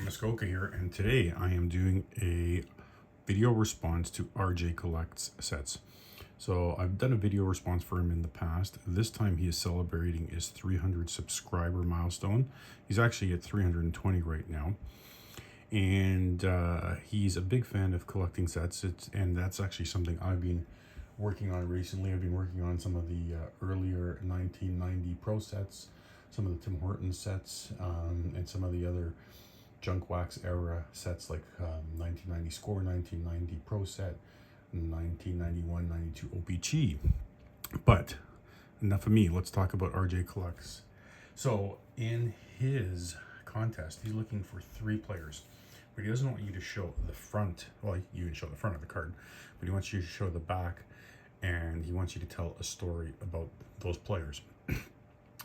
Muskoka here, and today I am doing a video response to RJ Collects sets. So I've done a video response for him in the past. This time he is celebrating his 300 subscriber milestone. He's actually at 320 right now. And he's a big fan of collecting sets, and that's actually something I've been working on recently. I've been working on some of the earlier 1990 Pro sets, some of the Tim Hortons sets, and some of the other junk wax era sets like 1990 Score, 1990 Pro set, 1991-92 OPG. But enough of me. Let's talk about RJ Collects. So in his contest, he's looking for 3 players, but he doesn't want you to show the front. Well, you can show the front of the card, but he wants you to show the back, and he wants you to tell a story about those players.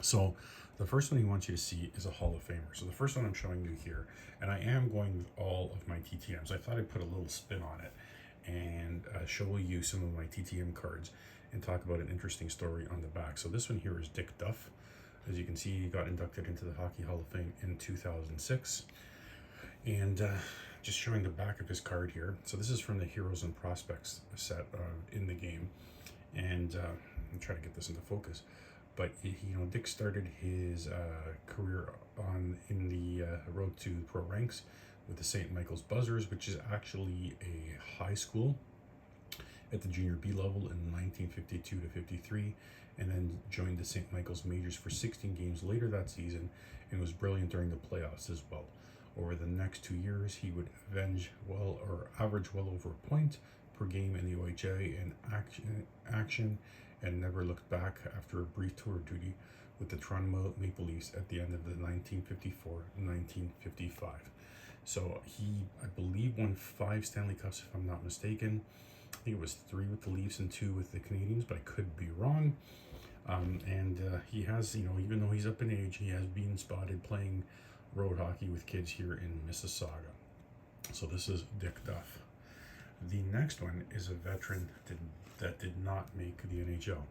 So the first one he wants you to see is a Hall of Famer. So the first one I'm showing you here, and I am going with all of my TTMs. I thought I'd put a little spin on it and show you some of my TTM cards and talk about an interesting story on the back. So this one here is Dick Duff. As you can see, he got inducted into the Hockey Hall of Fame in 2006. And just showing the back of his card here. So this is from the Heroes and Prospects set in the game. And I'm trying to get this into focus. But Dick started his career in the road to pro ranks with the St. Michael's Buzzers, which is actually a high school at the junior B level in 1952 to 53, and then joined the St. Michael's Majors for 16 games later that season, and was brilliant during the playoffs as well. Over the next 2 years, he would average well over a point per game in the OHA and action, and never looked back after a brief tour duty with the Toronto Maple Leafs at the end of the 1954-1955. So he, I believe, won 5 Stanley Cups, if I'm not mistaken. I think it was 3 with the Leafs and 2 with the Canadiens, but I could be wrong. He has, even though he's up in age, he has been spotted playing road hockey with kids here in Mississauga. So this is Dick Duff. The next one is a veteran that did not make the NHL,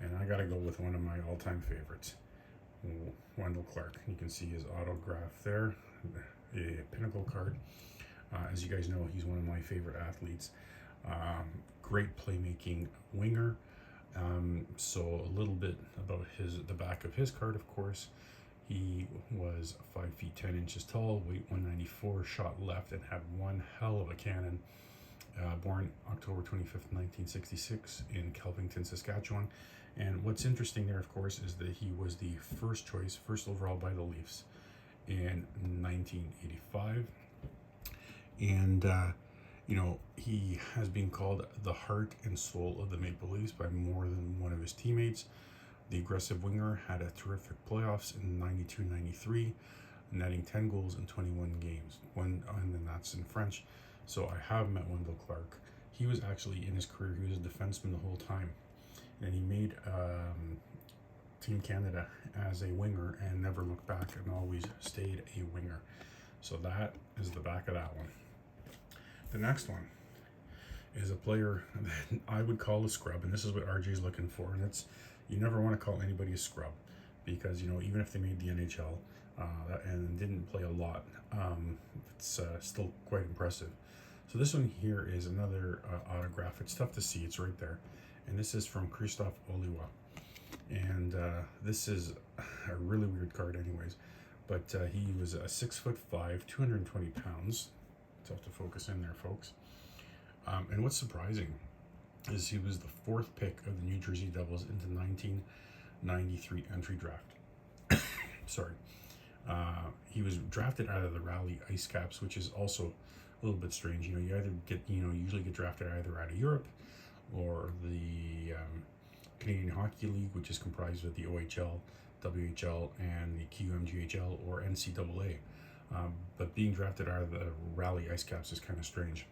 and I gotta go with one of my all-time favorites, Wendell Clark. You can see his autograph there, a pinnacle card. As you guys know, he's one of my favorite athletes. Great playmaking winger. So a little bit about the back of his card, of course. He was 5 feet 10 inches tall, weight 194, shot left, and had one hell of a cannon. Born October 25th, 1966 in Kelvington, Saskatchewan. And what's interesting there, of course, is that he was the first overall by the Leafs in 1985. And, he has been called the heart and soul of the Maple Leafs by more than one of his teammates. The aggressive winger had a terrific playoffs in 92-93, netting 10 goals in 21 games. And that's in French. So I have met Wendell Clark. He was actually, in his career, he was a defenseman the whole time. And he made Team Canada as a winger and never looked back and always stayed a winger. So that is the back of that one. The next one is a player that I would call a scrub, and this is what RJ is looking for. And you never want to call anybody a scrub, because even if they made the NHL and didn't play a lot, it's still quite impressive. So this one here is another autograph. It's tough to see, it's right there. And this is from Christophe Oliwa. And this is a really weird card anyways. But he was 6'5", 220 pounds. Tough to focus in there, folks. And what's surprising is he was the 4th pick of the New Jersey Devils into 1993 entry draft. Sorry. He was drafted out of the Raleigh Ice Caps, which is also a little bit strange. You either get, usually get drafted either out of Europe or the Canadian Hockey League, which is comprised of the OHL, WHL, and the QMGHL or NCAA. But being drafted out of the Raleigh Ice Caps is kind of strange.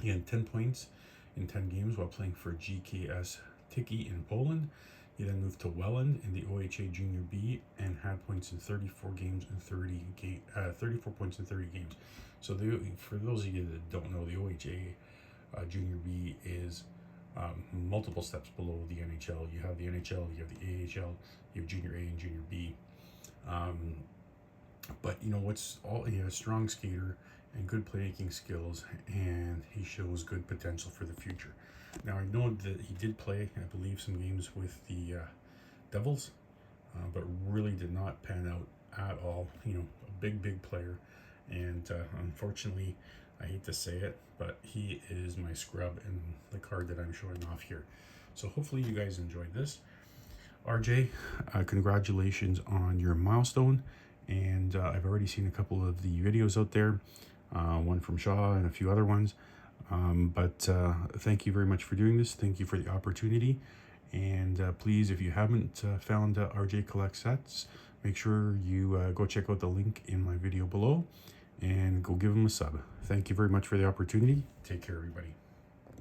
He had 10 points in 10 games while playing for GKS Tychy in Poland. He then moved to Welland in the OHA Junior B and had points in 34 points in 30 games. So for those of you that don't know, the OHA Junior B is multiple steps below the NHL. You have the NHL, you have the AHL, you have Junior A and Junior B. But you know what's all, he has a strong skater and good playmaking skills, and he shows good potential for the future. Now I know that he did play, I believe, some games with the Devils, but really did not pan out at all. You know, a big player, and unfortunately, I hate to say it, but he is my scrub in the card that I'm showing off here. So hopefully you guys enjoyed this. RJ, congratulations on your milestone. And I've already seen a couple of the videos out there, one from Shaw and a few other ones. But thank you very much for doing this. Thank you for the opportunity. And please, if you haven't found RJ Collect Sets, make sure you go check out the link in my video below and go give him a sub. Thank you very much for the opportunity. Take care, everybody.